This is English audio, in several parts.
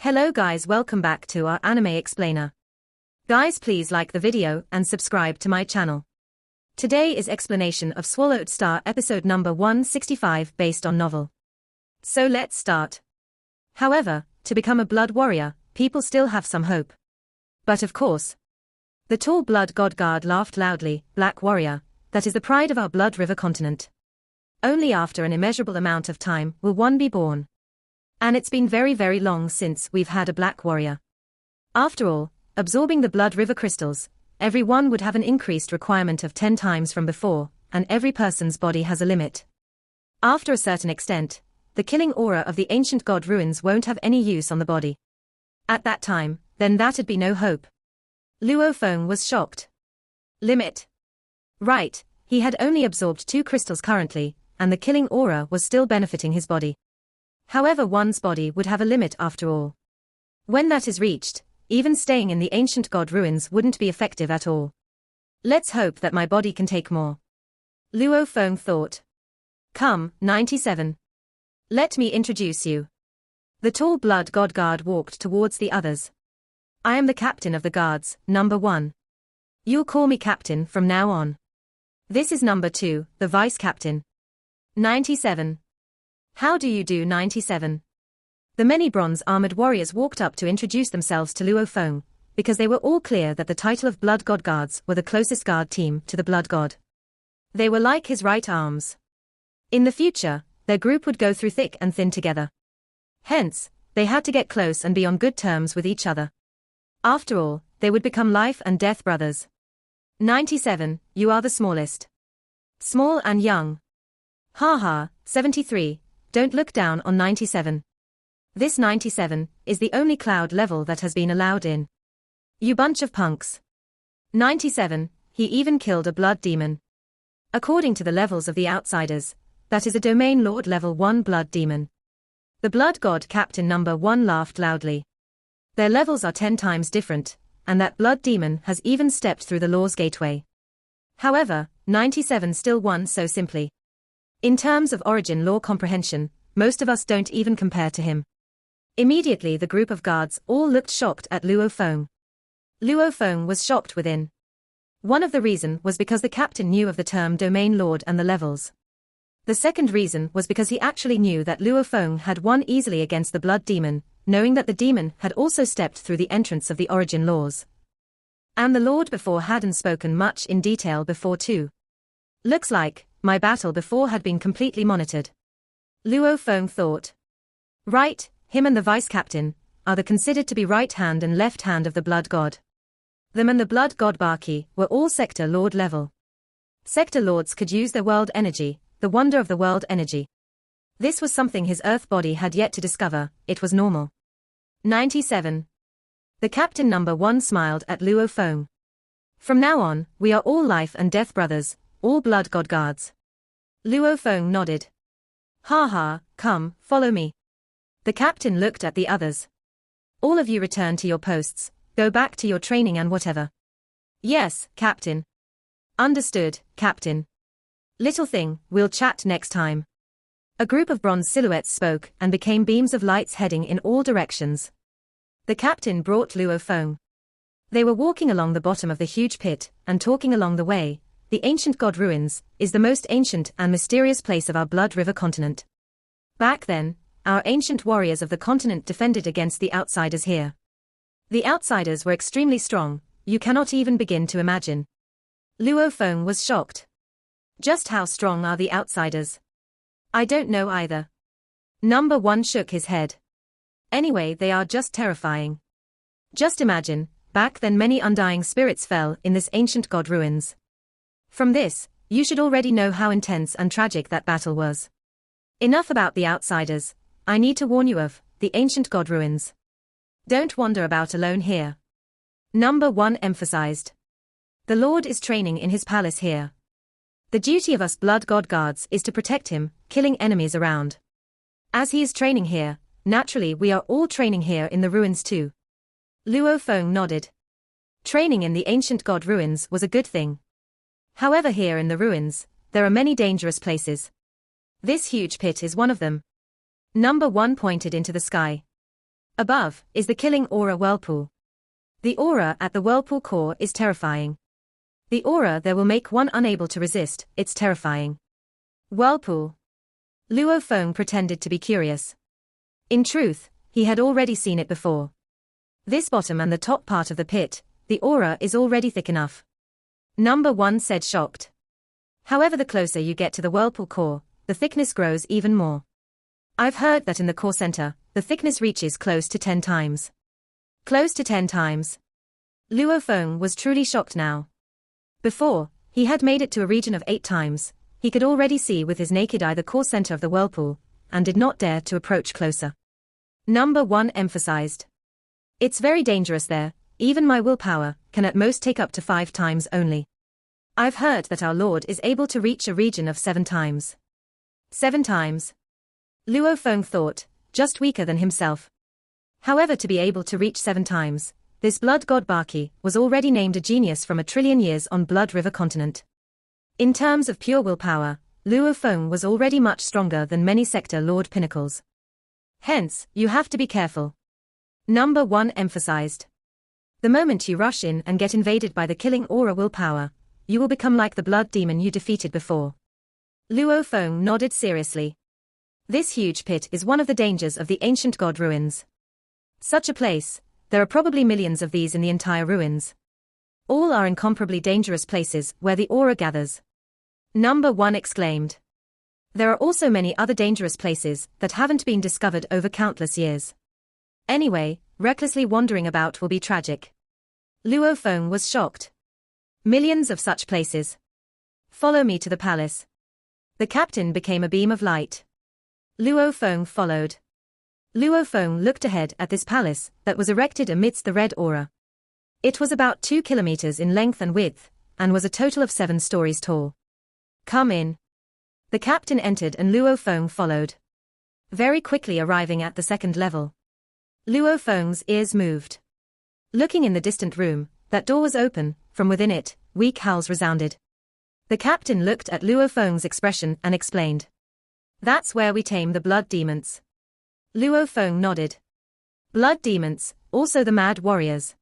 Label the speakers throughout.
Speaker 1: Hello guys, welcome back to our anime explainer. Guys, please like the video and subscribe to my channel. Today is explanation of Swallowed Star episode number 165 based on novel. So let's start. However, to become a blood warrior, people still have some hope. But of course, the tall blood god guard laughed loudly. Black warrior, that is the pride of our blood river continent. Only after an immeasurable amount of time will one be born. And it's been very, very long since we've had a black warrior. After all, absorbing the blood river crystals, everyone would have an increased requirement of 10 times from before, and every person's body has a limit. After a certain extent, the killing aura of the ancient god ruins won't have any use on the body. At that time, then that'd be no hope. Luo Feng was shocked. Limit. Right, he had only absorbed 2 crystals currently, and the killing aura was still benefiting his body. However, one's body would have a limit after all. When that is reached, even staying in the ancient god ruins wouldn't be effective at all. Let's hope that my body can take more. Luo Feng thought. Come, 97. Let me introduce you. The tall blood god guard walked towards the others. I am the captain of the guards, number 1. You'll call me captain from now on. This is number 2, the vice captain. 97. How do you do, 97? The many bronze-armored warriors walked up to introduce themselves to Luo Feng, because they were all clear that the title of Blood God Guards were the closest guard team to the Blood God. They were like his right arms. In the future, their group would go through thick and thin together. Hence, they had to get close and be on good terms with each other. After all, they would become life and death brothers. 97, you are the smallest. Small and young. Haha, 73. Don't look down on 97. This 97 is the only cloud level that has been allowed in. You bunch of punks. 97, he even killed a blood demon. According to the levels of the outsiders, that is a domain lord level 1 blood demon. The blood god captain number 1 laughed loudly. Their levels are 10 times different, and that blood demon has even stepped through the law's gateway. However, 97 still won so simply. In terms of origin law comprehension, most of us don't even compare to him. Immediately the group of guards all looked shocked at Luo Feng. Luo Feng was shocked within. One of the reason was because the captain knew of the term domain lord and the levels. The second reason was because he actually knew that Luo Feng had won easily against the blood demon, knowing that the demon had also stepped through the entrance of the origin laws. And the lord before hadn't spoken much in detail before too. Looks like my battle before had been completely monitored. Luo Feng thought. Right, him and the vice captain are the considered to be right hand and left hand of the blood god. Them and the blood god Baki were all sector lord level. Sector lords could use their world energy, the wonder of the world energy. This was something his earth body had yet to discover. It was normal. 97. The captain number 1 smiled at Luo Feng. From now on, we are all life and death brothers, all blood god guards. Luo Feng nodded. Haha, come, follow me. The captain looked at the others. All of you return to your posts, go back to your training and whatever. Yes, captain. Understood, captain. Little thing, we'll chat next time. A group of bronze silhouettes spoke and became beams of lights heading in all directions. The captain brought Luo Feng. They were walking along the bottom of the huge pit and talking along the way. The ancient god ruins is the most ancient and mysterious place of our blood river continent. Back then, our ancient warriors of the continent defended against the outsiders here. The outsiders were extremely strong, you cannot even begin to imagine. Luo Feng was shocked. Just how strong are the outsiders? I don't know either. Number 1 shook his head. Anyway, they are just terrifying. Just imagine, back then many undying spirits fell in this ancient god ruins. From this, you should already know how intense and tragic that battle was. Enough about the outsiders, I need to warn you of the ancient god ruins. Don't wander about alone here. Number 1 emphasized. The Lord is training in his palace here. The duty of us blood god guards is to protect him, killing enemies around. As he is training here, naturally we are all training here in the ruins too. Luo Feng nodded. Training in the ancient god ruins was a good thing. However, here in the ruins, there are many dangerous places. This huge pit is one of them. Number 1 pointed into the sky. Above is the killing aura whirlpool. The aura at the whirlpool core is terrifying. The aura there will make one unable to resist, it's terrifying. Whirlpool. Luo Feng pretended to be curious. In truth, he had already seen it before. This bottom and the top part of the pit, the aura is already thick enough. Number 1 said shocked. However, the closer you get to the whirlpool core, the thickness grows even more. I've heard that in the core center, the thickness reaches close to 10 times. Close to 10 times. Luo Feng was truly shocked now. Before, he had made it to a region of 8 times, he could already see with his naked eye the core center of the whirlpool, and did not dare to approach closer. Number 1 emphasized. It's very dangerous there, even my willpower can at most take up to 5 times only. I've heard that our Lord is able to reach a region of 7 times. 7 times. Luo Feng thought, just weaker than himself. However, to be able to reach 7 times, this blood god Baki was already named a genius from a trillion years on Blood River continent. In terms of pure willpower, Luo Feng was already much stronger than many sector lord pinnacles. Hence, you have to be careful. Number 1 emphasized. The moment you rush in and get invaded by the killing aura willpower, you will become like the blood demon you defeated before. Luo Feng nodded seriously. This huge pit is one of the dangers of the ancient god ruins. Such a place, there are probably millions of these in the entire ruins. All are incomparably dangerous places where the aura gathers. Number 1 exclaimed. There are also many other dangerous places that haven't been discovered over countless years. Anyway, recklessly wandering about will be tragic. Luo Feng was shocked. Millions of such places. Follow me to the palace. The captain became a beam of light. Luo Feng followed. Luo Feng looked ahead at this palace that was erected amidst the red aura. It was about 2 kilometers in length and width, and was a total of 7 stories tall. Come in. The captain entered and Luo Feng followed. Very quickly arriving at the 2nd level. Luo Feng's ears moved. Looking in the distant room, that door was open, from within it, weak howls resounded. The captain looked at Luo Feng's expression and explained. That's where we tame the blood demons. Luo Feng nodded. Blood demons, also the mad warriors.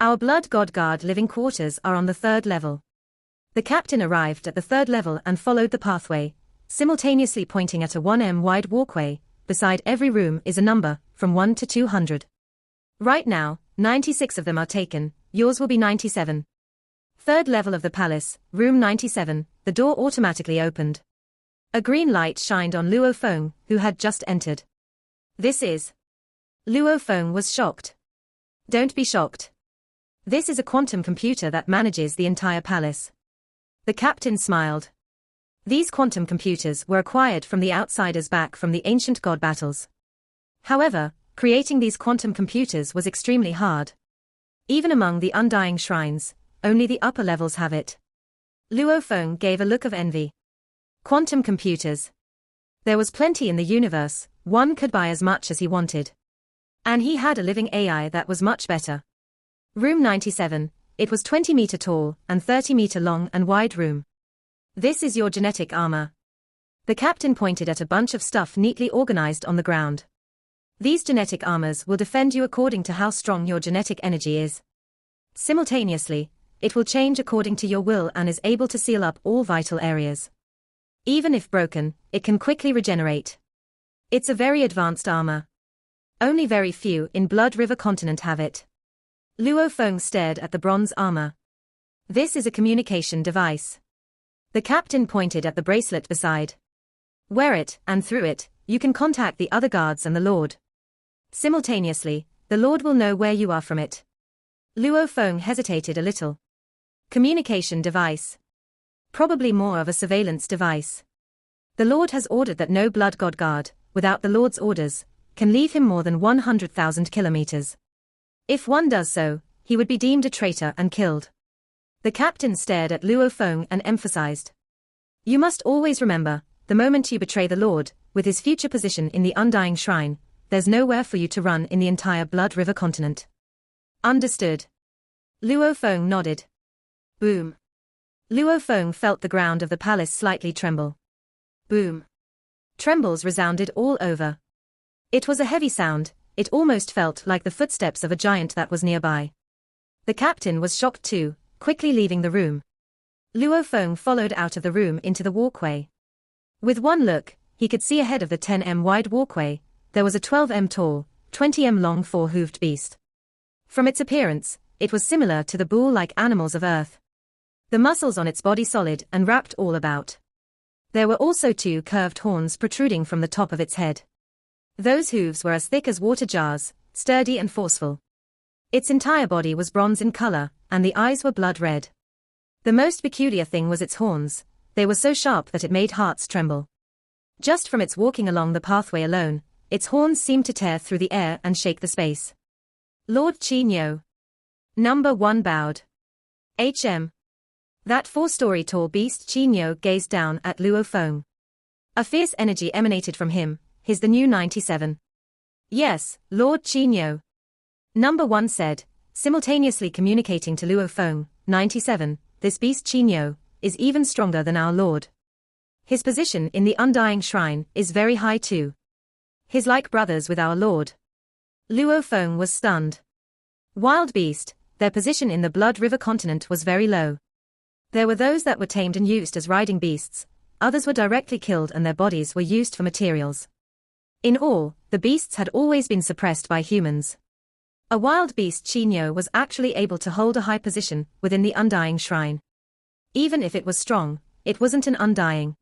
Speaker 1: Our blood god guard living quarters are on the 3rd level. The captain arrived at the 3rd level and followed the pathway, simultaneously pointing at a 1m wide walkway. Beside every room is a number, from 1 to 200. Right now, 96 of them are taken, yours will be 97. 3rd level of the palace, room 97, the door automatically opened. A green light shined on Luo Feng, who had just entered. This is. Luo Feng was shocked. Don't be shocked. This is a quantum computer that manages the entire palace. The captain smiled. These quantum computers were acquired from the outsiders back from the ancient god battles. However, creating these quantum computers was extremely hard. Even among the undying shrines, only the upper levels have it. Luo Feng gave a look of envy. Quantum computers. There was plenty in the universe, one could buy as much as he wanted. And he had a living AI that was much better. Room 97, it was 20-meter tall and 30-meter long and wide room. This is your genetic armor. The captain pointed at a bunch of stuff neatly organized on the ground. These genetic armors will defend you according to how strong your genetic energy is. Simultaneously, it will change according to your will and is able to seal up all vital areas. Even if broken, it can quickly regenerate. It's a very advanced armor. Only very few in Blood River continent have it. Luo Feng stared at the bronze armor. This is a communication device. The captain pointed at the bracelet beside. Wear it, and through it, you can contact the other guards and the Lord. Simultaneously, the Lord will know where you are from it. Luo Feng hesitated a little. Communication device. Probably more of a surveillance device. The Lord has ordered that no blood god guard, without the Lord's orders, can leave him more than 100,000 kilometers. If one does so, he would be deemed a traitor and killed. The captain stared at Luo Feng and emphasized. You must always remember, the moment you betray the Lord, with his future position in the Undying Shrine, there's nowhere for you to run in the entire Blood River continent. Understood. Luo Feng nodded. Boom. Luo Feng felt the ground of the palace slightly tremble. Boom. Trembles resounded all over. It was a heavy sound, it almost felt like the footsteps of a giant that was nearby. The captain was shocked too, quickly leaving the room. Luo Feng followed out of the room into the walkway. With one look, he could see ahead of the 10 m wide walkway, there was a 12 m tall, 20 m long four-hooved beast. From its appearance, it was similar to the bull-like animals of Earth. The muscles on its body solid and wrapped all about. There were also 2 curved horns protruding from the top of its head. Those hooves were as thick as water jars, sturdy and forceful. Its entire body was bronze in color, and the eyes were blood red. The most peculiar thing was its horns. They were so sharp that it made hearts tremble. Just from its walking along the pathway alone, its horns seemed to tear through the air and shake the space. Lord Qinyo. Number 1 bowed. HM. That 4-story tall beast. Qinyo gazed down at Luo Feng. A fierce energy emanated from him. He's the new 97. Yes, Lord Qinyo. Number 1 said, simultaneously communicating to Luo Feng, 97, this beast Qinyo is even stronger than our lord. His position in the Undying Shrine is very high too. He's like brothers with our lord. Luo Feng was stunned. Wild beast, their position in the Blood River continent was very low. There were those that were tamed and used as riding beasts, others were directly killed and their bodies were used for materials. In all, the beasts had always been suppressed by humans. A wild beast Qinyo was actually able to hold a high position within the Undying Shrine. Even if it was strong, it wasn't an undying.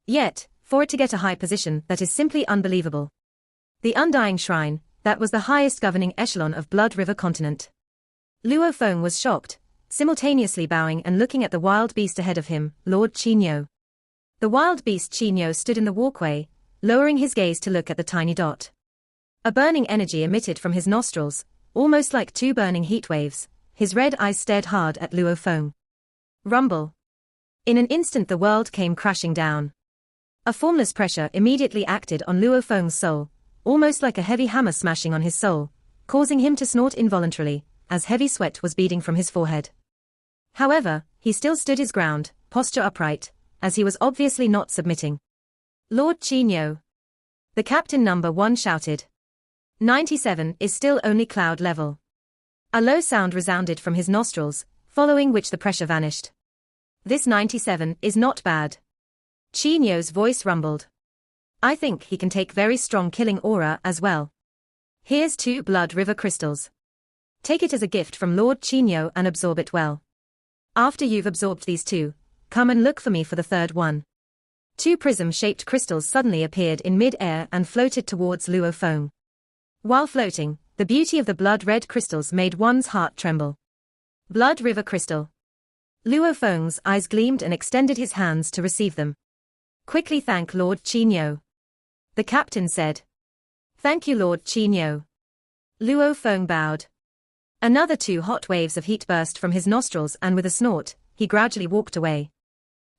Speaker 1: Yet, for it to get a high position, that is simply unbelievable. The Undying Shrine, that was the highest governing echelon of Blood River continent. Luo Feng was shocked, simultaneously bowing and looking at the wild beast ahead of him, Lord Qinyo. The wild beast Qinyo stood in the walkway, lowering his gaze to look at the tiny dot. A burning energy emitted from his nostrils, almost like 2 burning heat waves. His red eyes stared hard at Luo Feng. Rumble. In an instant the world came crashing down. A formless pressure immediately acted on Luo Feng's soul, almost like a heavy hammer smashing on his soul, causing him to snort involuntarily, as heavy sweat was beading from his forehead. However, he still stood his ground, posture upright, as he was obviously not submitting. Lord Qinyo. The captain number 1 shouted. 97 is still only cloud level. A low sound resounded from his nostrils, following which the pressure vanished. This 97 is not bad. Qinyo's voice rumbled. I think he can take very strong killing aura as well. Here's 2 Blood River crystals. Take it as a gift from Lord Qinyo and absorb it well. After you've absorbed these 2, come and look for me for the 3rd one. 2 prism-shaped crystals suddenly appeared in mid-air and floated towards Luo Feng. While floating, the beauty of the blood-red crystals made one's heart tremble. Blood River crystal. Luo Feng's eyes gleamed and extended his hands to receive them. Quickly thank Lord Qinyo. The captain said. Thank you Lord Qinyo. Luo Feng bowed. Another 2 hot waves of heat burst from his nostrils and with a snort, he gradually walked away.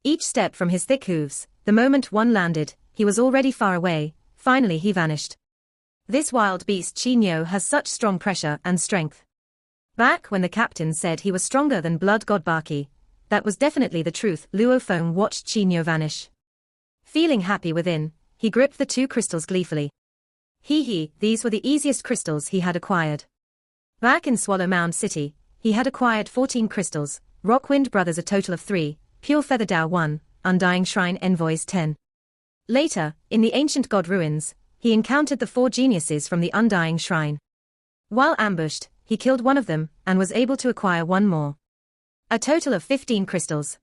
Speaker 1: Each step from his thick hooves, the moment one landed, he was already far away. Finally he vanished. This wild beast Qinyo has such strong pressure and strength. Back when the captain said he was stronger than Blood God Baki, that was definitely the truth. Luo Feng watched Qinyo vanish. Feeling happy within, he gripped the 2 crystals gleefully. These were the easiest crystals he had acquired. Back in Swallow Mound City, he had acquired 14 crystals, Rockwind Brothers a total of 3, Pure Feather Dao 1, Undying Shrine Envoys 10. Later, in the Ancient God Ruins, he encountered the 4 geniuses from the Undying Shrine. While ambushed, he killed one of them, and was able to acquire 1 more. A total of 15 crystals.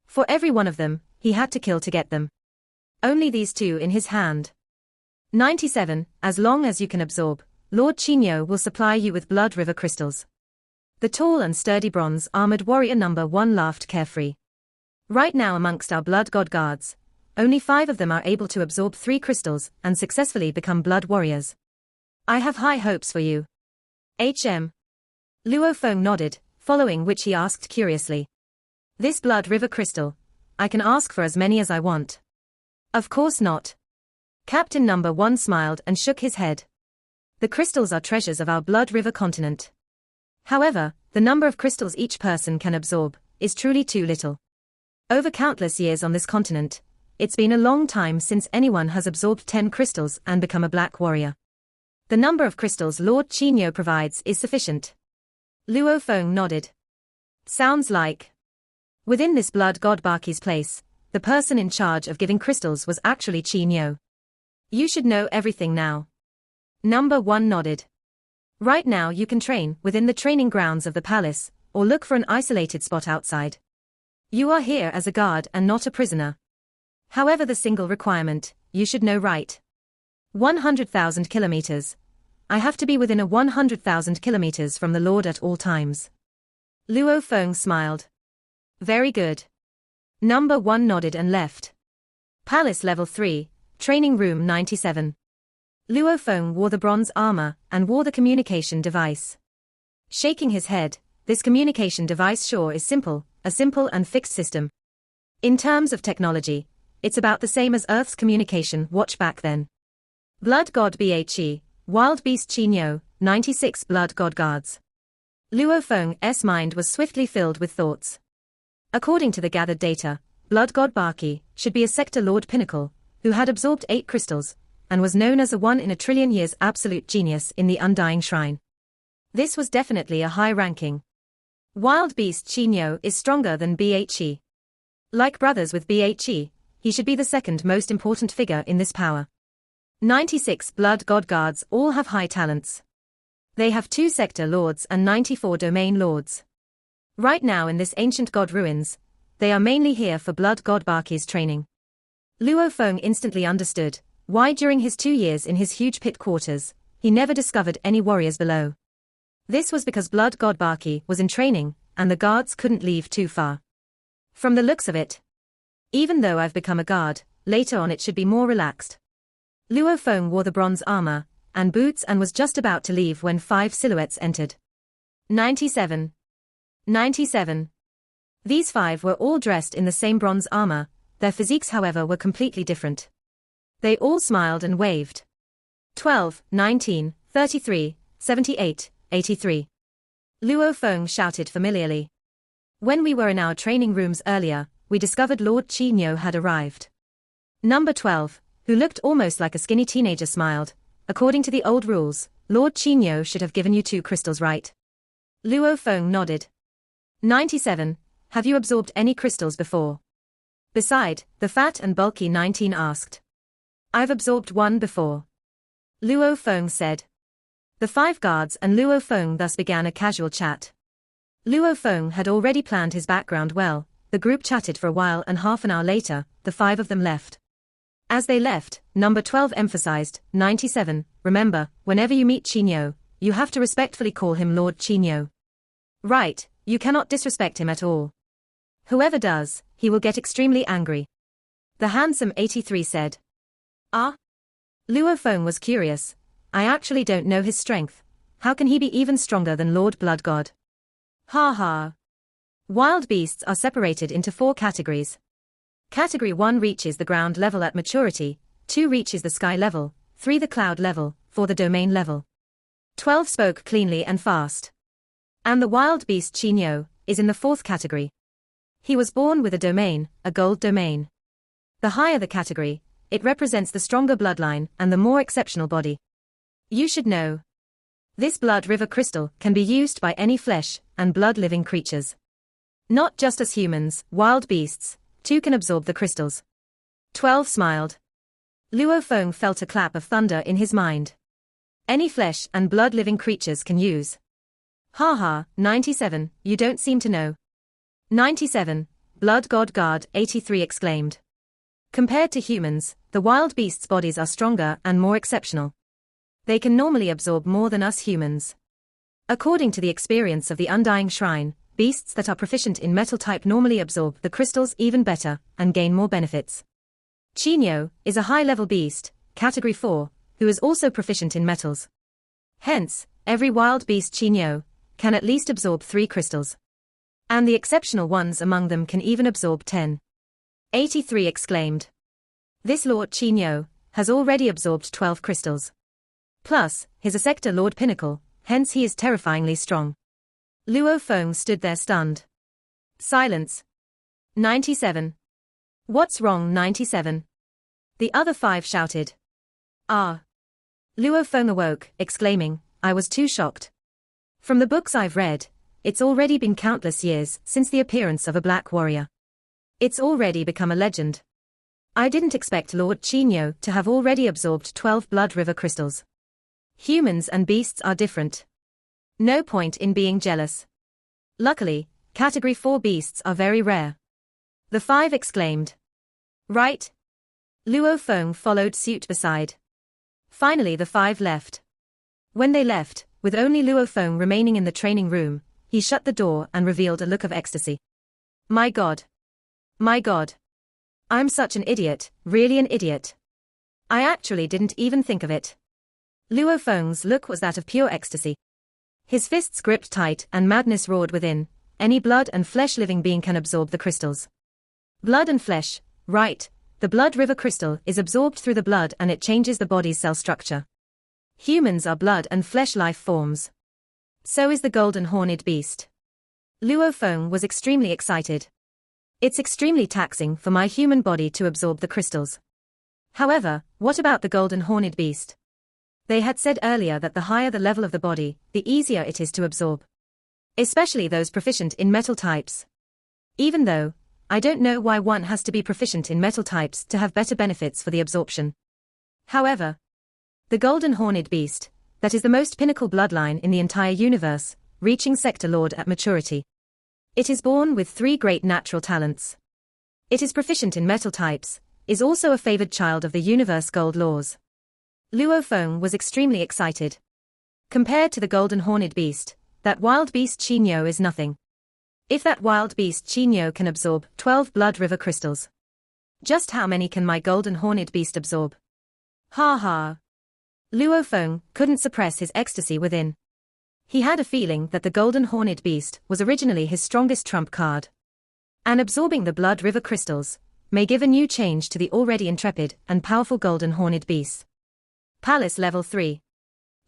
Speaker 1: For every one of them, he had to kill to get them. Only these 2 in his hand. 97, as long as you can absorb, Lord Qinyo will supply you with Blood River crystals. The tall and sturdy bronze-armored warrior number 1 laughed carefree. Right now amongst our Blood God guards, only 5 of them are able to absorb 3 crystals and successfully become blood warriors. I have high hopes for you. HM. Luo Feng nodded, following which he asked curiously. This Blood River crystal, I can ask for as many as I want. Of course not. Captain number 1 smiled and shook his head. The crystals are treasures of our Blood River continent. However, the number of crystals each person can absorb is truly too little. Over countless years on this continent, it's been a long time since anyone has absorbed 10 crystals and become a black warrior. The number of crystals Lord Chinyo provides is sufficient. Luo Feng nodded. Sounds like. Within this blood god Baki's place, the person in charge of giving crystals was actually Chinyo. You should know everything now. Number 1 nodded. Right now you can train within the training grounds of the palace, or look for an isolated spot outside. You are here as a guard and not a prisoner. However, the single requirement, you should know right. 100,000 kilometers. I have to be within a 100,000 kilometers from the Lord at all times. Luo Feng smiled. Very good. Number 1 nodded and left. Palace Level 3, Training Room 97. Luo Feng wore the bronze armor and wore the communication device. Shaking his head, this communication device sure is simple, a simple and fixed system. In terms of technology, it's about the same as Earth's communication watch back then. Blood God Bhe, Wild Beast Chinyo, 96 Blood God Guards. Luo Feng's mind was swiftly filled with thoughts. According to the gathered data, Blood God Baki should be a Sector Lord Pinnacle, who had absorbed 8 crystals, and was known as a 1 in a trillion years absolute genius in the Undying Shrine. This was definitely a high ranking. Wild Beast Chinyo is stronger than Bhe. Like brothers with Bhe, he should be the second most important figure in this power. 96 Blood God Guards all have high talents. They have 2 Sector Lords and 94 Domain Lords. Right now in this ancient god ruins, they are mainly here for Blood God Baki's training. Luo Feng instantly understood why during his 2 years in his huge pit quarters, he never discovered any warriors below. This was because Blood God Baki was in training, and the guards couldn't leave too far. From the looks of it, even though I've become a guard, later on it should be more relaxed. Luo Feng wore the bronze armor and boots and was just about to leave when 5 silhouettes entered. 97. 97. These 5 were all dressed in the same bronze armor, their physiques however were completely different. They all smiled and waved. 12, 19, 33, 78, 83. Luo Feng shouted familiarly. When we were in our training rooms earlier, we discovered Lord Chinyo had arrived. Number 12, who looked almost like a skinny teenager, smiled. According to the old rules, Lord Chinyo should have given you 2 crystals, right? Luo Feng nodded. 97, have you absorbed any crystals before? Beside, the fat and bulky 19 asked. I've absorbed 1 before. Luo Feng said. The 5 guards and Luo Feng thus began a casual chat. Luo Feng had already planned his background well. The group chatted for a while and half an hour later, the 5 of them left. As they left, number 12 emphasized, 97, remember, whenever you meet Chinyo, you have to respectfully call him Lord Chinyo. Right, you cannot disrespect him at all. Whoever does, he will get extremely angry. The handsome 83 said. Ah? Luo Feng was curious. I actually don't know his strength. How can he be even stronger than Lord Blood God? Ha ha. Wild beasts are separated into 4 categories. Category 1 reaches the ground level at maturity, 2 reaches the sky level, 3 the cloud level, 4 the domain level. 12 spoke cleanly and fast. And the wild beast Chinyo is in the 4th category. He was born with a domain, a gold domain. The higher the category, it represents the stronger bloodline and the more exceptional body. You should know. This blood river crystal can be used by any flesh and blood living creatures. Not just as humans, wild beasts, too can absorb the crystals. 12 smiled. Luo Feng felt a clap of thunder in his mind. Any flesh and blood living creatures can use. Ha ha, 97, you don't seem to know. 97, Blood God Guard 83 exclaimed. Compared to humans, the wild beasts' bodies are stronger and more exceptional. They can normally absorb more than us humans. According to the experience of the Undying Shrine, beasts that are proficient in metal type normally absorb the crystals even better and gain more benefits. Chinyo is a high-level beast, category 4, who is also proficient in metals. Hence, every wild beast Chinyo can at least absorb 3 crystals. And the exceptional ones among them can even absorb 10. 83 exclaimed. This Lord Chinyo has already absorbed 12 crystals. Plus, he's a Sector Lord Pinnacle, hence he is terrifyingly strong. Luo Feng stood there stunned. Silence. 97. What's wrong, 97? The other 5 shouted. Ah. Luo Feng awoke, exclaiming, I was too shocked. From the books I've read, it's already been countless years since the appearance of a black warrior. It's already become a legend. I didn't expect Lord Qinyo to have already absorbed 12 blood river crystals. Humans and beasts are different. No point in being jealous. Luckily, Category 4 beasts are very rare. The 5 exclaimed. Right? Luo Feng followed suit beside. Finally the 5 left. When they left, with only Luo Feng remaining in the training room, he shut the door and revealed a look of ecstasy. My God. My God. I'm such an idiot, really an idiot. I actually didn't even think of it. Luo Feng's look was that of pure ecstasy. His fists gripped tight and madness roared within. Any blood and flesh living being can absorb the crystals. Blood and flesh, right, the blood river crystal is absorbed through the blood and it changes the body's cell structure. Humans are blood and flesh life forms. So is the golden horned beast. Luo Feng was extremely excited. It's extremely taxing for my human body to absorb the crystals. However, what about the golden horned beast? They had said earlier that the higher the level of the body, the easier it is to absorb. Especially those proficient in metal types. Even though, I don't know why one has to be proficient in metal types to have better benefits for the absorption. However, the golden horned beast, that is the most pinnacle bloodline in the entire universe, reaching Sector Lord at maturity. It is born with 3 great natural talents. It is proficient in metal types, is also a favored child of the universe gold laws. Luo Feng was extremely excited. Compared to the golden horned beast, that wild beast Qinyo is nothing. If that wild beast Qinyo can absorb 12 blood river crystals, just how many can my golden horned beast absorb? Ha ha. Luo Feng couldn't suppress his ecstasy within. He had a feeling that the golden horned beast was originally his strongest trump card. And absorbing the blood river crystals may give a new change to the already intrepid and powerful golden horned beast. Palace Level 3.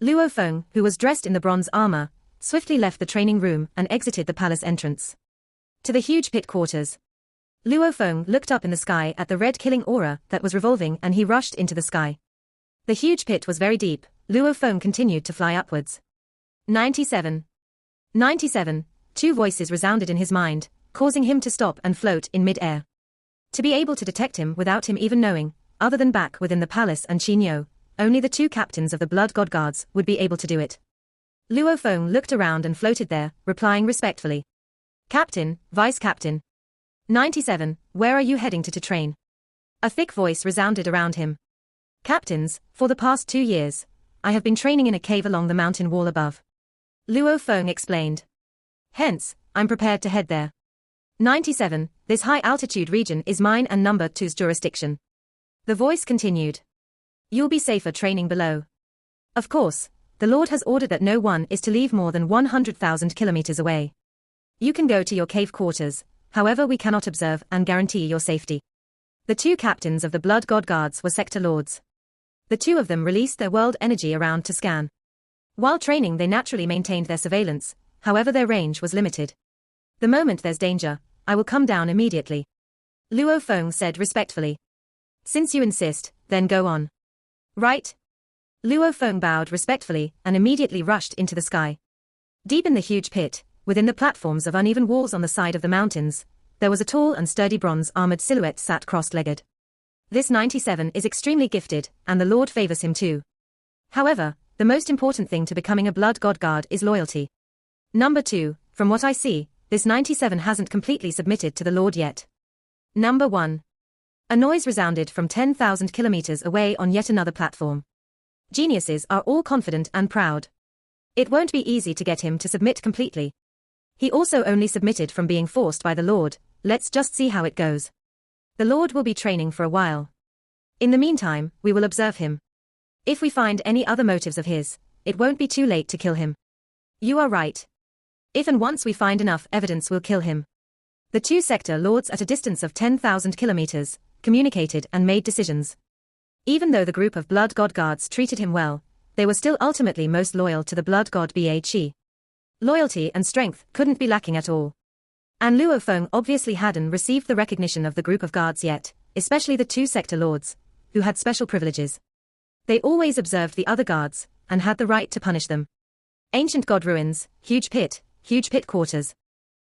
Speaker 1: Luo Feng, who was dressed in the bronze armor, swiftly left the training room and exited the palace entrance. To the huge pit quarters. Luo Feng looked up in the sky at the red killing aura that was revolving and he rushed into the sky. The huge pit was very deep. Luo Feng continued to fly upwards. 97. 97. 2 voices resounded in his mind, causing him to stop and float in mid-air. To be able to detect him without him even knowing, other than back within the palace and Qinyo, only the 2 captains of the Blood God Guards would be able to do it. Luo Feng looked around and floated there, replying respectfully. Captain, Vice Captain. 97, where are you heading to train? A thick voice resounded around him. Captains, for the past 2 years, I have been training in a cave along the mountain wall above. Luo Feng explained. Hence, I'm prepared to head there. 97, this high-altitude region is mine and number 2's jurisdiction. The voice continued. You'll be safer training below. Of course, the Lord has ordered that no one is to leave more than 100,000 kilometers away. You can go to your cave quarters, however we cannot observe and guarantee your safety. The 2 captains of the Blood God Guards were sector lords. The 2 of them released their world energy around to scan. While training they naturally maintained their surveillance, however their range was limited. The moment there's danger, I will come down immediately. Luo Feng said respectfully. Since you insist, then go on. Right? Luo Feng bowed respectfully and immediately rushed into the sky. Deep in the huge pit, within the platforms of uneven walls on the side of the mountains, there was a tall and sturdy bronze-armored silhouette sat cross-legged. This 97 is extremely gifted, and the Lord favors him too. However, the most important thing to becoming a Blood God Guard is loyalty. Number 2, from what I see, this 97 hasn't completely submitted to the Lord yet. Number 1. A noise resounded from 10,000 kilometers away on yet another platform. Geniuses are all confident and proud. It won't be easy to get him to submit completely. He also only submitted from being forced by the Lord. Let's just see how it goes. The Lord will be training for a while. In the meantime, we will observe him. If we find any other motives of his, it won't be too late to kill him. You are right. If and once we find enough evidence we'll kill him. The 2 sector lords at a distance of 10,000 kilometers, communicated and made decisions. Even though the group of Blood God Guards treated him well, they were still ultimately most loyal to the Blood God Bhe. Loyalty and strength couldn't be lacking at all. And Luo Feng obviously hadn't received the recognition of the group of guards yet, especially the 2 sector lords, who had special privileges. They always observed the other guards, and had the right to punish them. Ancient god ruins, huge pit quarters.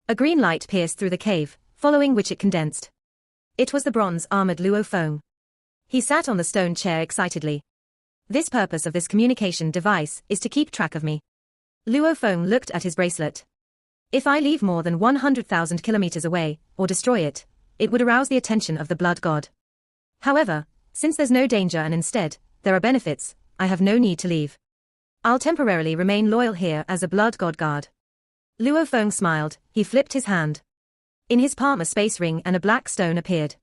Speaker 1: A green light pierced through the cave, following which it condensed. It was the bronze-armored Luo Feng. He sat on the stone chair excitedly. This purpose of this communication device is to keep track of me. Luo Feng looked at his bracelet. If I leave more than 100,000 kilometers away, or destroy it, it would arouse the attention of the blood god. However, since there's no danger and instead, there are benefits, I have no need to leave. I'll temporarily remain loyal here as a blood god guard. Luo Feng smiled, he flipped his hand. In his palm a space ring and a black stone appeared.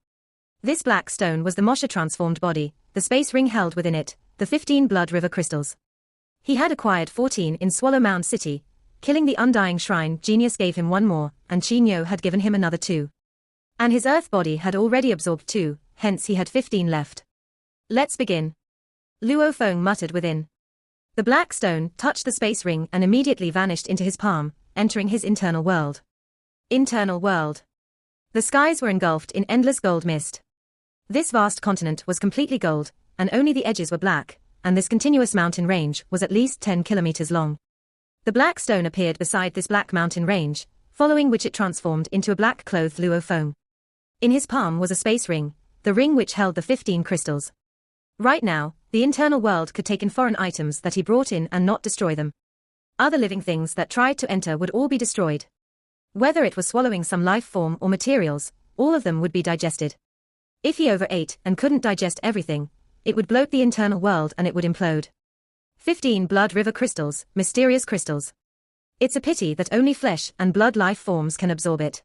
Speaker 1: This black stone was the Mosha transformed body, the space ring held within it, the 15 blood river crystals. He had acquired 14 in Swallow Mound City, killing the Undying Shrine Genius gave him 1 more, and Qinyo had given him another 2. And his earth body had already absorbed 2, hence he had 15 left. Let's begin. Luo Feng muttered within. The black stone touched the space ring and immediately vanished into his palm, entering his internal world. Internal world. The skies were engulfed in endless gold mist. This vast continent was completely gold, and only the edges were black, and this continuous mountain range was at least 10 kilometers long. The black stone appeared beside this black mountain range, following which it transformed into a black-clothed Luo Feng. In his palm was a space ring, the ring which held the 15 crystals. Right now, the internal world could take in foreign items that he brought in and not destroy them. Other living things that tried to enter would all be destroyed. Whether it was swallowing some life form or materials, all of them would be digested. If he overate and couldn't digest everything, it would bloat the internal world and it would implode. 15 blood river crystals, mysterious crystals. It's a pity that only flesh and blood life forms can absorb it.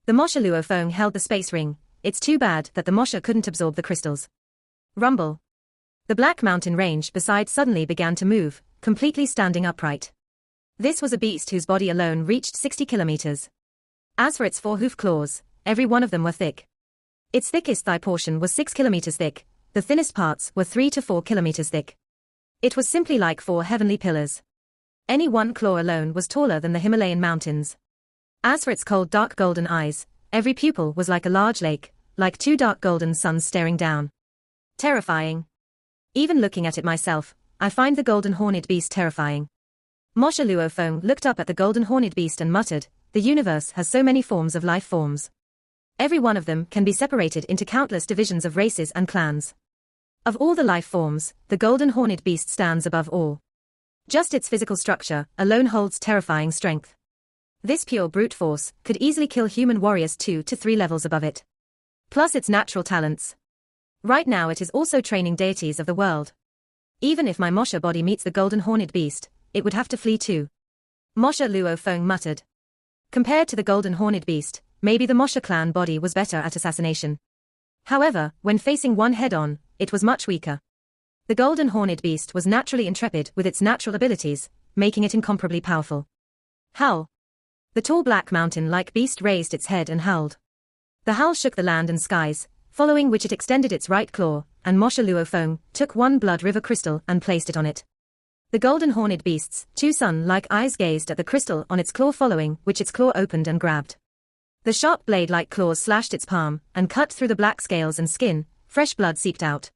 Speaker 1: The Mosha Luo Feng held the space ring, it's too bad that the Mosha couldn't absorb the crystals. Rumble. The black mountain range beside suddenly began to move, completely standing upright. This was a beast whose body alone reached 60 kilometers. As for its 4 hoof claws, every one of them were thick. Its thickest thigh portion was 6 kilometers thick, the thinnest parts were 3 to 4 kilometers thick. It was simply like 4 heavenly pillars. Any one claw alone was taller than the Himalayan mountains. As for its cold dark golden eyes, every pupil was like a large lake, like 2 dark golden suns staring down. Terrifying. Even looking at it myself, I find the golden horned beast terrifying. Mosha Luo Feng looked up at the golden horned beast and muttered, the universe has so many forms of life forms. Every one of them can be separated into countless divisions of races and clans. Of all the life forms, the golden horned beast stands above all. Just its physical structure alone holds terrifying strength. This pure brute force could easily kill human warriors 2 to 3 levels above it. Plus its natural talents. Right now it is also training deities of the world. Even if my Mosha body meets the golden horned beast, it would have to flee too. Mosha Luo Feng muttered. Compared to the golden horned beast, maybe the Mosha clan body was better at assassination. However, when facing one head-on, it was much weaker. The golden horned beast was naturally intrepid with its natural abilities, making it incomparably powerful. Howl. The tall black mountain-like beast raised its head and howled. The howl shook the land and skies, following which it extended its right claw, and Mosha Luo Feng took 1 blood river crystal and placed it on it. The golden horned beast's 2 sun-like eyes gazed at the crystal on its claw, following which its claw opened and grabbed. The sharp blade-like claws slashed its palm and cut through the black scales and skin, fresh blood seeped out.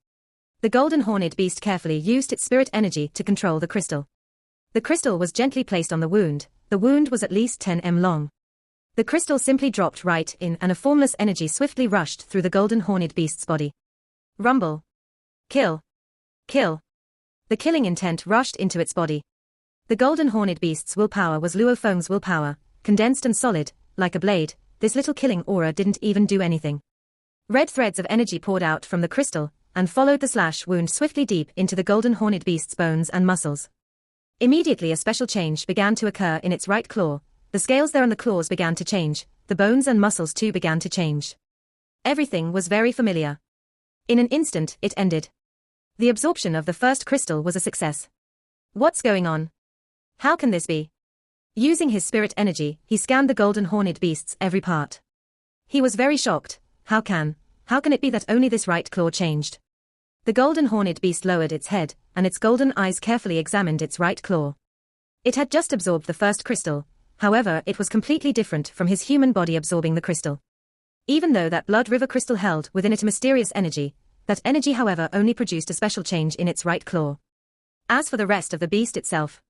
Speaker 1: The golden horned beast carefully used its spirit energy to control the crystal. The crystal was gently placed on the wound was at least 10 m long. The crystal simply dropped right in and a formless energy swiftly rushed through the golden horned beast's body. Rumble. Kill. Kill. The killing intent rushed into its body. The golden horned beast's willpower was Luo Feng's willpower, condensed and solid, like a blade. This little killing aura didn't even do anything. Red threads of energy poured out from the crystal, and followed the slash wound swiftly deep into the golden horned beast's bones and muscles. Immediately a special change began to occur in its right claw, the scales there on the claws began to change, the bones and muscles too began to change. Everything was very familiar. In an instant, it ended. The absorption of the first crystal was a success. What's going on? How can this be? Using his spirit energy, he scanned the golden horned beast's every part. He was very shocked. How can it be that only this right claw changed? The golden horned beast lowered its head, and its golden eyes carefully examined its right claw. It had just absorbed the first crystal, however it was completely different from his human body absorbing the crystal. Even though that blood river crystal held within it a mysterious energy, That energy, however, only produced a special change in its right claw. As for the rest of the beast itself,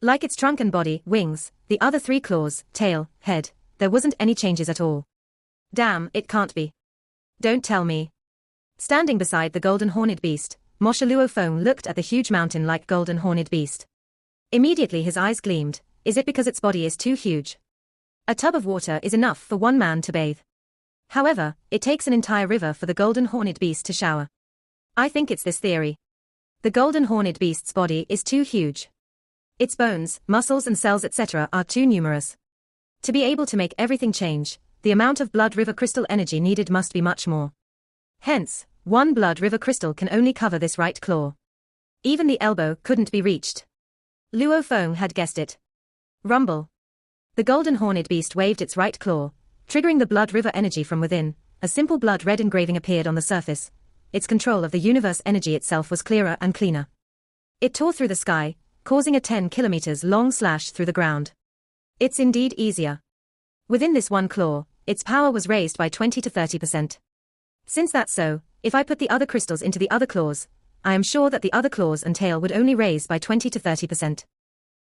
Speaker 1: like its trunk and body, wings, the other 3 claws, tail, head, there wasn't any changes at all. Damn, it can't be. Don't tell me. Standing beside the golden horned beast, Moshe Luofeng looked at the huge mountain-like golden horned beast. Immediately his eyes gleamed. Is it because its body is too huge? A tub of water is enough for one man to bathe. However, it takes an entire river for the golden horned beast to shower. I think it's this theory. The golden horned beast's body is too huge. Its bones, muscles and cells etc. are too numerous. To be able to make everything change, the amount of blood river crystal energy needed must be much more. Hence, one blood river crystal can only cover this right claw. Even the elbow couldn't be reached. Luofeng had guessed it. Rumble. The golden horned beast waved its right claw, triggering the blood river energy from within. A simple blood red engraving appeared on the surface. Its control of the universe energy itself was clearer and cleaner. It tore through the sky, causing a 10 kilometers long slash through the ground. It's indeed easier. Within this one claw, its power was raised by 20 to 30%. Since that's so, if I put the other crystals into the other claws, I am sure that the other claws and tail would only raise by 20 to 30%.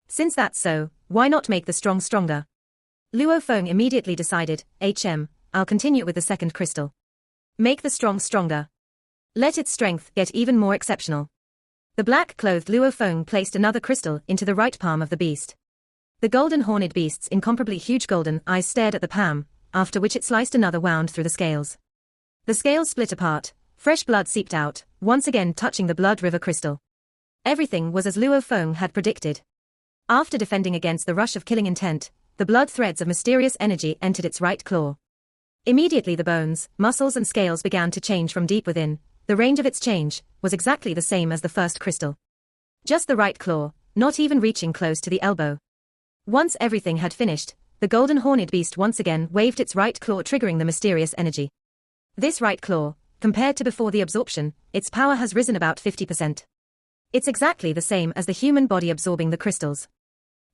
Speaker 1: Since that's so, why not make the strong stronger? Luofeng immediately decided, I'll continue with the second crystal. Make the strong stronger. Let its strength get even more exceptional. The black-clothed Luofeng placed another crystal into the right palm of the beast. The golden horned beast's incomparably huge golden eyes stared at the palm, after which it sliced another wound through the scales. The scales split apart, fresh blood seeped out, once again touching the blood river crystal. Everything was as Luofeng had predicted. After defending against the rush of killing intent, the blood threads of mysterious energy entered its right claw. Immediately the bones, muscles and scales began to change from deep within. The range of its change was exactly the same as the first crystal. Just the right claw, not even reaching close to the elbow. Once everything had finished, the golden horned beast once again waved its right claw, triggering the mysterious energy. This right claw, compared to before the absorption, its power has risen about 50%. It's exactly the same as the human body absorbing the crystals.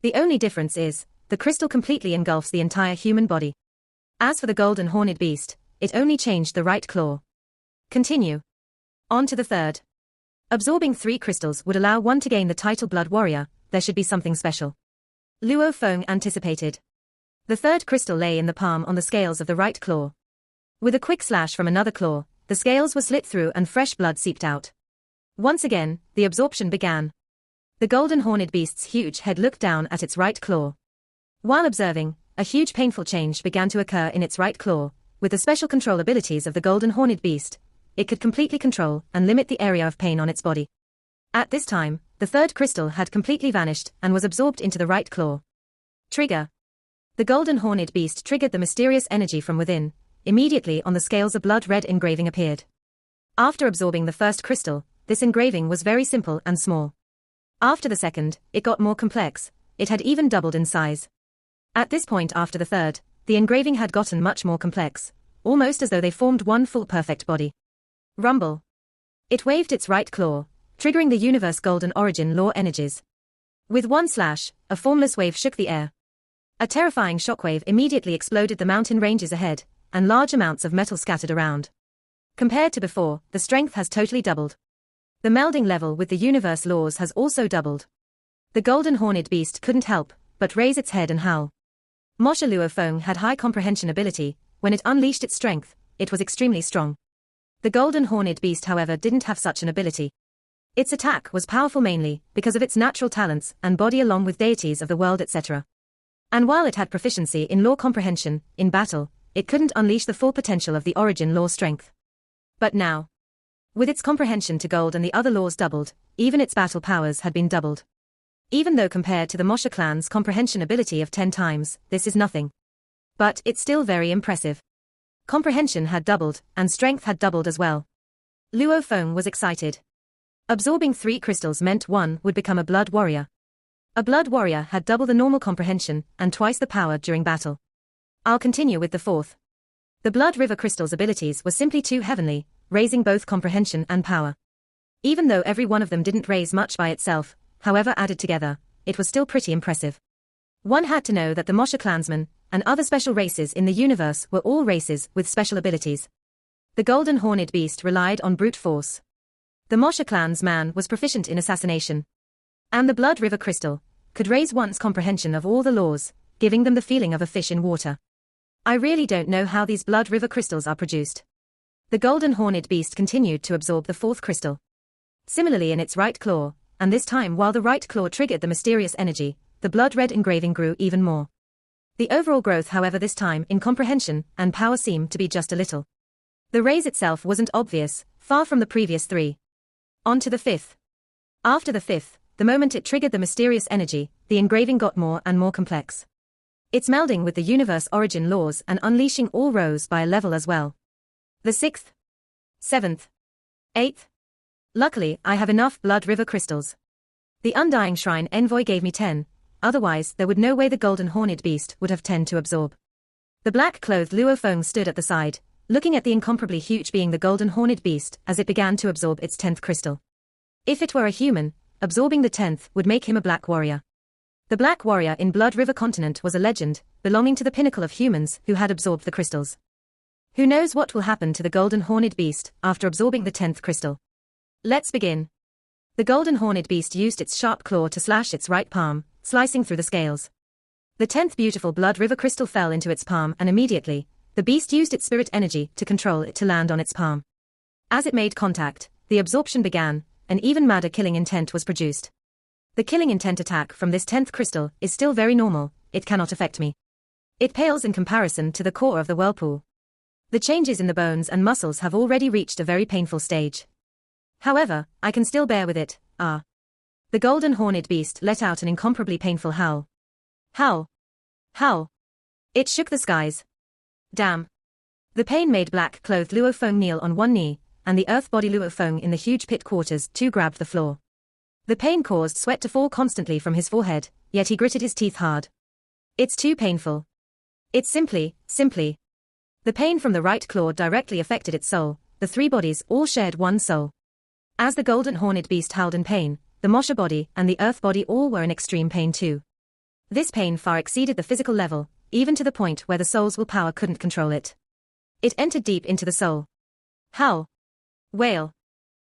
Speaker 1: The only difference is, the crystal completely engulfs the entire human body. As for the golden horned beast, it only changed the right claw. Continue. On to the third. Absorbing 3 crystals would allow one to gain the title Blood Warrior. There should be something special. Luofeng anticipated. The third crystal lay in the palm on the scales of the right claw. With a quick slash from another claw, the scales were slit through and fresh blood seeped out. Once again, the absorption began. The golden horned beast's huge head looked down at its right claw. While observing, a huge painful change began to occur in its right claw. With the special control abilities of the golden horned beast, it could completely control and limit the area of pain on its body. At this time, the third crystal had completely vanished and was absorbed into the right claw. Trigger. The golden horned beast triggered the mysterious energy from within. Immediately on the scales a blood red engraving appeared. After absorbing the first crystal, this engraving was very simple and small. After the second, it got more complex. It had even doubled in size. At this point after the third, the engraving had gotten much more complex, almost as though they formed one full perfect body. Rumble. It waved its right claw, triggering the universe golden origin law energies. With one slash, a formless wave shook the air. A terrifying shockwave immediately exploded the mountain ranges ahead, and large amounts of metal scattered around. Compared to before, the strength has totally doubled. The melding level with the universe laws has also doubled. The golden horned beast couldn't help but raise its head and howl. Moshe Luofeng had high comprehension ability. When it unleashed its strength, it was extremely strong. The golden horned beast, however, didn't have such an ability. Its attack was powerful mainly because of its natural talents and body along with deities of the world etc. And while it had proficiency in law comprehension, in battle, it couldn't unleash the full potential of the origin law strength. But now, with its comprehension to gold and the other laws doubled, even its battle powers had been doubled. Even though compared to the Moshe clan's comprehension ability of 10 times, this is nothing. But it's still very impressive. Comprehension had doubled, and strength had doubled as well. Luofeng was excited. Absorbing 3 crystals meant one would become a blood warrior. A blood warrior had double the normal comprehension, and twice the power during battle. I'll continue with the fourth. The blood river crystal's abilities were simply too heavenly, raising both comprehension and power. Even though every one of them didn't raise much by itself, however added together, it was still pretty impressive. One had to know that the Moshe clansmen, and other special races in the universe were all races with special abilities. The golden horned beast relied on brute force. The Mosha clan's man was proficient in assassination. And the Blood River crystal could raise one's comprehension of all the laws, giving them the feeling of a fish in water. I really don't know how these Blood River crystals are produced. The golden horned beast continued to absorb the fourth crystal. Similarly in its right claw, and this time while the right claw triggered the mysterious energy, the blood-red engraving grew even more. The overall growth, however, this time in comprehension and power seemed to be just a little. The raise itself wasn't obvious, far from the previous three. On to the fifth. After the fifth, the moment it triggered the mysterious energy, the engraving got more and more complex. It's melding with the universe origin laws and unleashing all rose by a level as well. The sixth, seventh, eighth. Luckily, I have enough Blood River crystals. The Undying Shrine envoy gave me 10, otherwise there would no way the golden horned beast would have 10 to absorb. The black-clothed Luofeng stood at the side, looking at the incomparably huge being the golden horned beast as it began to absorb its 10th crystal. If it were a human, absorbing the 10th would make him a black warrior. The black warrior in Blood River continent was a legend, belonging to the pinnacle of humans who had absorbed the crystals. Who knows what will happen to the golden horned beast after absorbing the 10th crystal? Let's begin. The golden horned beast used its sharp claw to slash its right palm, slicing through the scales. The 10th beautiful Blood River crystal fell into its palm and immediately, the beast used its spirit energy to control it to land on its palm. As it made contact, the absorption began, an even madder killing intent was produced. The killing intent attack from this 10th crystal is still very normal, it cannot affect me. It pales in comparison to the core of the whirlpool. The changes in the bones and muscles have already reached a very painful stage. However, I can still bear with it. The golden horned beast let out an incomparably painful howl. Howl. Howl. It shook the skies. Damn. The pain made black-clothed Luofeng kneel on one knee, and the earth-body Luofeng in the huge pit quarters too grabbed the floor. The pain caused sweat to fall constantly from his forehead, yet he gritted his teeth hard. It's too painful. It's simply. The pain from the right claw directly affected its soul, the three bodies all shared one soul. As the golden horned beast howled in pain, the Mosha body and the earth body all were in extreme pain too. This pain far exceeded the physical level, even to the point where the soul's willpower couldn't control it. It entered deep into the soul. Howl. Wail.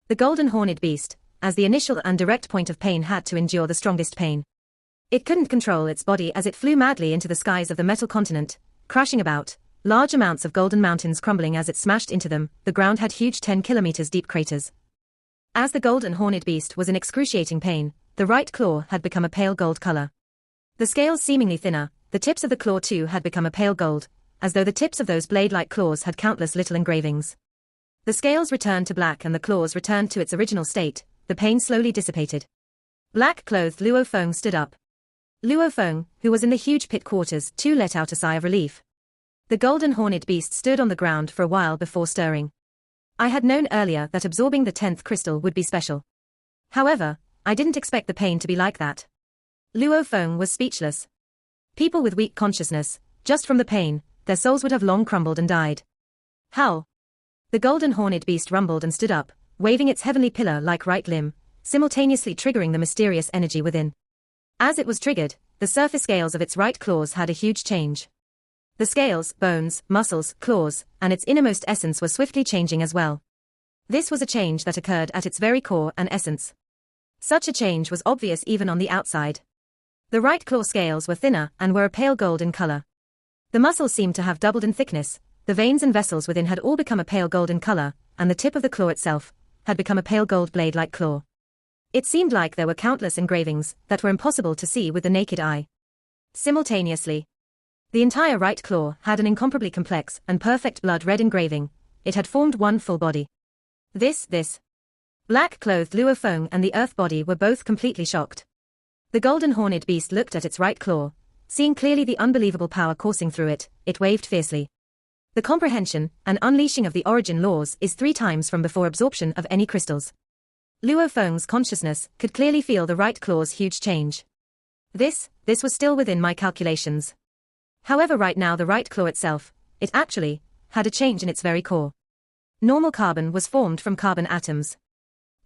Speaker 1: The golden horned beast, as the initial and direct point of pain, had to endure the strongest pain. It couldn't control its body as it flew madly into the skies of the metal continent, crashing about, large amounts of golden mountains crumbling as it smashed into them. The ground had huge 10 kilometers deep craters. As the golden horned beast was in excruciating pain, the right claw had become a pale gold color. The scales seemingly thinner, the tips of the claw too had become a pale gold, as though the tips of those blade-like claws had countless little engravings. The scales returned to black and the claws returned to its original state, the pain slowly dissipated. Black-clothed Luofeng stood up. Luofeng, who was in the huge pit quarters too, let out a sigh of relief. The golden horned beast stood on the ground for a while before stirring. I had known earlier that absorbing the 10th crystal would be special. However, I didn't expect the pain to be like that. Luofeng was speechless. People with weak consciousness, just from the pain, their souls would have long crumbled and died. Howl. The golden horned beast rumbled and stood up, waving its heavenly pillar-like right limb, simultaneously triggering the mysterious energy within. As it was triggered, the surface scales of its right claws had a huge change. The scales, bones, muscles, claws, and its innermost essence were swiftly changing as well. This was a change that occurred at its very core and essence. Such a change was obvious even on the outside. The right claw scales were thinner and were a pale gold in color. The muscles seemed to have doubled in thickness, the veins and vessels within had all become a pale golden color, and the tip of the claw itself had become a pale gold blade-like claw. It seemed like there were countless engravings that were impossible to see with the naked eye. Simultaneously, the entire right claw had an incomparably complex and perfect blood-red engraving. It had formed one full body. This. Black-clothed Luofeng and the earth body were both completely shocked. The golden horned beast looked at its right claw. Seeing clearly the unbelievable power coursing through it, it waved fiercely. The comprehension and unleashing of the origin laws is 3 times from before absorption of any crystals. Luofeng's consciousness could clearly feel the right claw's huge change. This was still within my calculations. However, right now the right claw itself, it actually had a change in its very core. Normal carbon was formed from carbon atoms.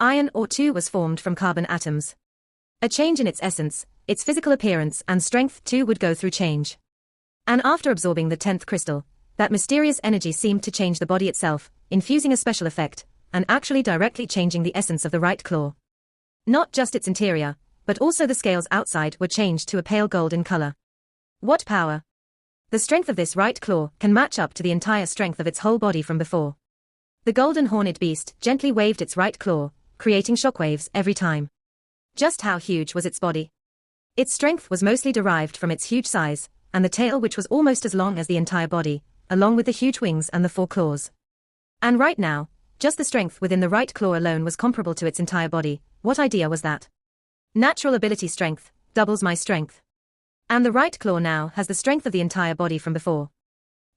Speaker 1: Iron ore too was formed from carbon atoms. A change in its essence, its physical appearance and strength too would go through change. And after absorbing the 10th crystal, that mysterious energy seemed to change the body itself, infusing a special effect, and actually directly changing the essence of the right claw. Not just its interior, but also the scales outside were changed to a pale golden color. What power! The strength of this right claw can match up to the entire strength of its whole body from before. The golden horned beast gently waved its right claw, creating shockwaves every time. Just how huge was its body? Its strength was mostly derived from its huge size, and the tail which was almost as long as the entire body, along with the huge wings and the 4 claws. And right now, just the strength within the right claw alone was comparable to its entire body. What idea was that? Natural ability strength doubles my strength. And the right claw now has the strength of the entire body from before.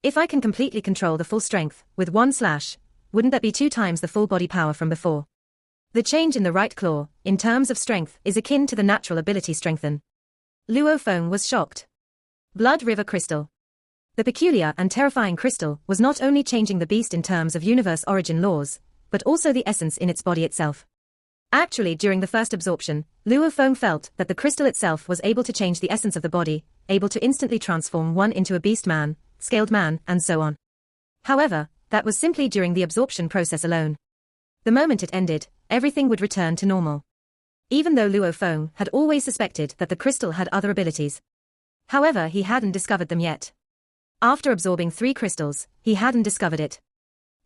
Speaker 1: If I can completely control the full strength with one slash, wouldn't that be 2 times the full body power from before? The change in the right claw, in terms of strength, is akin to the natural ability strengthen. Luo Feng was shocked. Blood River Crystal. The peculiar and terrifying crystal was not only changing the beast in terms of universe origin laws, but also the essence in its body itself. Actually, during the first absorption, Luo Feng felt that the crystal itself was able to change the essence of the body, able to instantly transform one into a beast man, scaled man, and so on. However, that was simply during the absorption process alone. The moment it ended, everything would return to normal. Even though Luo Feng had always suspected that the crystal had other abilities. However, he hadn't discovered them yet. After absorbing 3 crystals, he hadn't discovered it.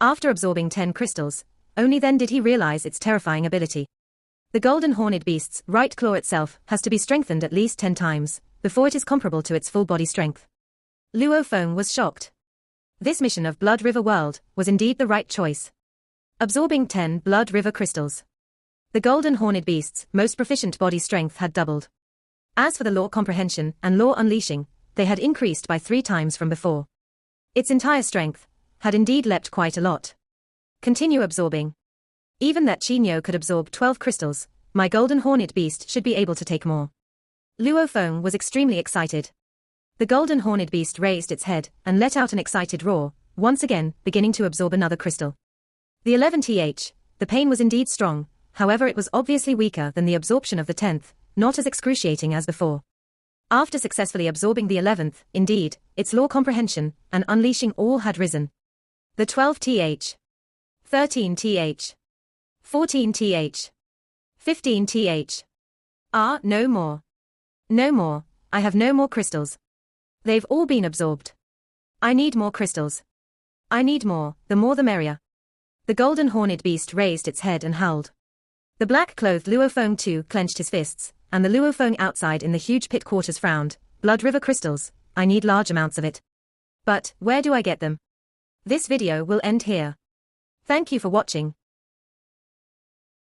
Speaker 1: After absorbing 10 crystals, only then did he realize its terrifying ability. The golden horned beast's right claw itself has to be strengthened at least 10 times, before it is comparable to its full body strength. Luo Feng was shocked. This mission of Blood River World was indeed the right choice. Absorbing 10 Blood River crystals. The golden horned beast's most proficient body strength had doubled. As for the law comprehension and law unleashing, they had increased by 3 times from before. Its entire strength had indeed leapt quite a lot. Continue absorbing. Even that Chinyo could absorb 12 crystals, my golden horned beast should be able to take more. Luo Feng was extremely excited. The golden horned beast raised its head and let out an excited roar, once again beginning to absorb another crystal. The 11th, the pain was indeed strong, however it was obviously weaker than the absorption of the 10th, not as excruciating as before. After successfully absorbing the 11th, indeed, its law comprehension and unleashing all had risen. The 12th, 13th, 14th, 15th. Ah, no more. No more, I have no more crystals. They've all been absorbed. I need more crystals. I need more, the more the merrier. The golden horned beast raised its head and howled. The black-clothed Luo Feng too clenched his fists, and the Luo Feng outside in the huge pit quarters frowned. Blood River crystals, I need large amounts of it. But, where do I get them? This video will end here. Thank you for watching.